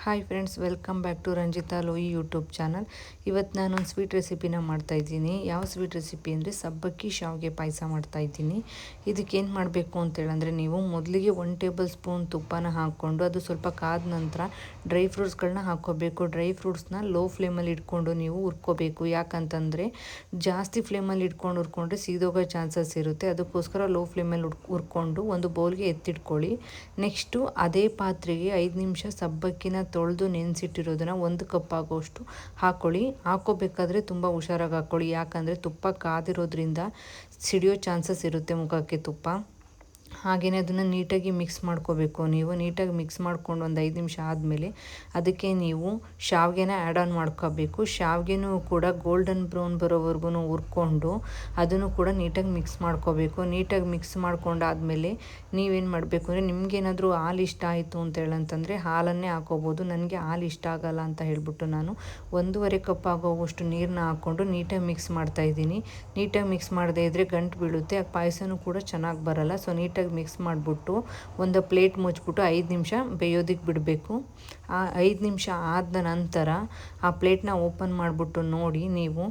Hi friends, welcome back to Ranjitha ಲೋಯಿ YouTube channel. ಇವತ್ತು ನಾನೊಂದು ಸ್ವೀಟ್ ರೆಸಿಪಿನ ಮಾಡ್ತಾಯಿದ್ದೀನಿ. ಯಾವ ಸ್ವೀಟ್ ರೆಸಿಪಿ ಅಂದರೆ ಸಬ್ಬಕ್ಕಿ ಶಾವಿಗೆ ಪಾಯಸ ಮಾಡ್ತಾಯಿದ್ದೀನಿ. ಇದಕ್ಕೇನು ಮಾಡಬೇಕು ಅಂತೇಳಂದರೆ, ನೀವು ಮೊದಲಿಗೆ 1 ಟೇಬಲ್ ಸ್ಪೂನ್ ತುಪ್ಪನ ಹಾಕ್ಕೊಂಡು ಅದು ಸ್ವಲ್ಪ ಕಾದ ನಂತರ ಡ್ರೈ ಫ್ರೂಟ್ಸ್ಗಳನ್ನ ಹಾಕ್ಕೋಬೇಕು. ಡ್ರೈ ಫ್ರೂಟ್ಸ್ನ ಲೋ ಫ್ಲೇಮಲ್ಲಿ ಇಟ್ಕೊಂಡು ನೀವು ಹುರ್ಕೋಬೇಕು. ಯಾಕಂತಂದರೆ ಜಾಸ್ತಿ ಫ್ಲೇಮಲ್ಲಿ ಇಟ್ಕೊಂಡು ಹುರ್ಕೊಂಡ್ರೆ ಸೀದೋಗೋ ಚಾನ್ಸಸ್ ಇರುತ್ತೆ. ಅದಕ್ಕೋಸ್ಕರ ಲೋ ಫ್ಲೇಮಲ್ಲಿ ಹುರ್ಕೊಂಡು ಒಂದು ಬೌಲ್ಗೆ ಎತ್ತಿಟ್ಕೊಳ್ಳಿ. ನೆಕ್ಸ್ಟು ಅದೇ ಪಾತ್ರೆಗೆ 5 ನಿಮಿಷ ಸಬ್ಬಕ್ಕಿನ ತೊಳೆದು ನೆನೆಸಿಟ್ಟಿರೋದನ್ನು 1 ಕಪ್ ಆಗೋಷ್ಟು ಹಾಕ್ಕೊಳ್ಳಿ. ಹಾಕ್ಕೋಬೇಕಾದ್ರೆ ತುಂಬ ಹುಷಾರಾಗಿ ಹಾಕ್ಕೊಳ್ಳಿ, ಯಾಕಂದರೆ ತುಪ್ಪ ಕಾದಿರೋದ್ರಿಂದ ಸಿಡಿಯೋ ಚಾನ್ಸಸ್ ಇರುತ್ತೆ ಮುಖಕ್ಕೆ ತುಪ್ಪ. ಹಾಗೆಯೇ ಅದನ್ನು ನೀಟಾಗಿ ಮಿಕ್ಸ್ ಮಾಡ್ಕೋಬೇಕು. ನೀವು ನೀಟಾಗಿ ಮಿಕ್ಸ್ ಮಾಡ್ಕೊಂಡು ಒಂದು 5 ನಿಮಿಷ ಆದಮೇಲೆ ಅದಕ್ಕೆ ನೀವು ಶಾವಿಗೆನ ಆ್ಯಡ್ ಆನ್ ಮಾಡ್ಕೋಬೇಕು. ಶಾವಿಗೆನೂ ಕೂಡ ಗೋಲ್ಡನ್ ಬ್ರೌನ್ ಬರೋವರೆಗೂ ಹುರ್ಕೊಂಡು ಅದನ್ನು ಕೂಡ ನೀಟಾಗಿ ಮಿಕ್ಸ್ ಮಾಡ್ಕೋಬೇಕು. ನೀಟಾಗಿ ಮಿಕ್ಸ್ ಮಾಡ್ಕೊಂಡಾದಮೇಲೆ ನೀವೇನು ಮಾಡಬೇಕು ಅಂದರೆ, ನಿಮಗೇನಾದರೂ ಹಾಲು ಇಷ್ಟ ಆಯಿತು ಅಂತೇಳಂತಂದರೆ ಹಾಲನ್ನೇ ಹಾಕೋಬೋದು. ನನಗೆ ಹಾಲು ಇಷ್ಟ ಆಗಲ್ಲ ಅಂತ ಹೇಳ್ಬಿಟ್ಟು ನಾನು 1.5 ಕಪ್ ಆಗೋವಷ್ಟು ನೀರನ್ನ ಹಾಕ್ಕೊಂಡು ನೀಟಾಗಿ ಮಿಕ್ಸ್ ಮಾಡ್ತಾಯಿದ್ದೀನಿ. ನೀಟಾಗಿ ಮಿಕ್ಸ್ ಮಾಡದೇ ಇದ್ದರೆ ಗಂಟು ಬೀಳುತ್ತೆ, ಆ ಪಾಯಸನೂ ಕೂಡ ಚೆನ್ನಾಗಿ ಬರಲ್ಲ. ಸೊ ನೀಟಾಗಿ ಮಿಕ್ಸ್ ಮಾಡಿಬಿಟ್ಟು ಒಂದು ಪ್ಲೇಟ್ ಮುಚ್ಚಿಬಿಟ್ಟು 5 ನಿಮಿಷ ಬೇಯೋದಕ್ಕೆ ಬಿಡಬೇಕು. ಆ 5 ನಿಮಿಷ ಆದ ನಂತರ ಆ ಪ್ಲೇಟ್ನ ಓಪನ್ ಮಾಡಿಬಿಟ್ಟು ನೋಡಿ ನೀವು.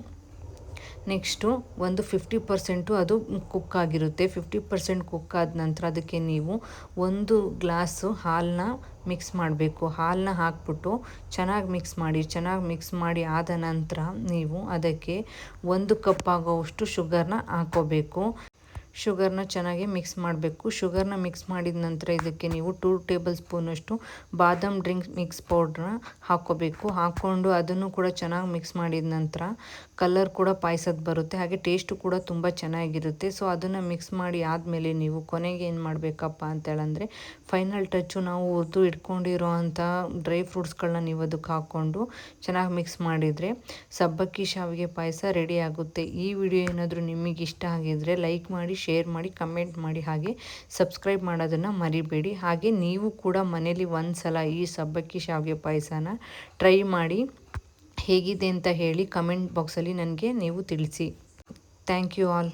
ನೆಕ್ಸ್ಟು ಒಂದು 50% ಅದು ಕುಕ್ ಆಗಿರುತ್ತೆ. 50% ಕುಕ್ ಆದ ನಂತರ ಅದಕ್ಕೆ ನೀವು 1 ಗ್ಲಾಸು ಹಾಲನ್ನ ಮಿಕ್ಸ್ ಮಾಡಬೇಕು. ಹಾಲನ್ನ ಹಾಕ್ಬಿಟ್ಟು ಚೆನ್ನಾಗಿ ಮಿಕ್ಸ್ ಮಾಡಿ ಆದ ನಂತರ ನೀವು ಅದಕ್ಕೆ 1 ಕಪ್ ಆಗೋವಷ್ಟು ಶುಗರ್ನ ಹಾಕ್ಕೋಬೇಕು. ಶುಗರ್ನ ಚೆನ್ನಾಗಿ ಮಿಕ್ಸ್ ಮಾಡಬೇಕು. ಶುಗರ್ನ ಮಿಕ್ಸ್ ಮಾಡಿದ ನಂತರ ಇದಕ್ಕೆ ನೀವು 2 ಟೇಬಲ್ ಸ್ಪೂನಷ್ಟು ಬಾದಾಮ್ ಡ್ರಿಂಕ್ ಮಿಕ್ಸ್ ಪೌಡ್ರನ್ನ ಹಾಕ್ಕೋಬೇಕು. ಹಾಕ್ಕೊಂಡು ಅದನ್ನು ಕೂಡ ಚೆನ್ನಾಗಿ ಮಿಕ್ಸ್ ಮಾಡಿದ ನಂತರ ಕಲರ್ ಕೂಡ ಪಾಯಸದ ಬರುತ್ತೆ, ಹಾಗೆ ಟೇಸ್ಟು ಕೂಡ ತುಂಬ ಚೆನ್ನಾಗಿರುತ್ತೆ. ಸೊ ಅದನ್ನು ಮಿಕ್ಸ್ ಮಾಡಿ ಆದಮೇಲೆ ನೀವು ಕೊನೆಗೆ ಏನು ಮಾಡಬೇಕಪ್ಪ ಅಂತೇಳಂದರೆ, ಫೈನಲ್ ಟಚ್ಚು ನಾವು ಹುರಿದು ಇಟ್ಕೊಂಡಿರೋ ಅಂಥ ಡ್ರೈ ಫ್ರೂಟ್ಸ್ಗಳನ್ನ ನೀವು ಅದಕ್ಕೆ ಹಾಕ್ಕೊಂಡು ಚೆನ್ನಾಗಿ ಮಿಕ್ಸ್ ಮಾಡಿದರೆ ಸಬ್ಬಕ್ಕಿ ಶಾವಿಗೆ ಪಾಯಸ ರೆಡಿ ಆಗುತ್ತೆ. ಈ ವಿಡಿಯೋ ಏನಾದರೂ ನಿಮಗೆ ಇಷ್ಟ ಆಗಿದ್ದರೆ ಲೈಕ್ ಮಾಡಿ, ಶೇರ್ ಮಾಡಿ, ಕಮೆಂಟ್ ಮಾಡಿ, ಹಾಗೆ ಸಬ್ಸ್ಕ್ರೈಬ್ ಮಾಡೋದನ್ನು ಮರಿಬೇಡಿ. ಹಾಗೆ ನೀವು ಕೂಡ ಮನೇಲಿ ಒಂದು ಸಲ ಈ ಸಬ್ಬಕ್ಕಿ ಶಾವಿಗೆ ಪಾಯಸನ ಟ್ರೈ ಮಾಡಿ ಹೇಗಿದೆ ಅಂತ ಹೇಳಿ ಕಮೆಂಟ್ ಬಾಕ್ಸಲ್ಲಿ ನನಗೆ ನೀವು ತಿಳಿಸಿ. Thank you all.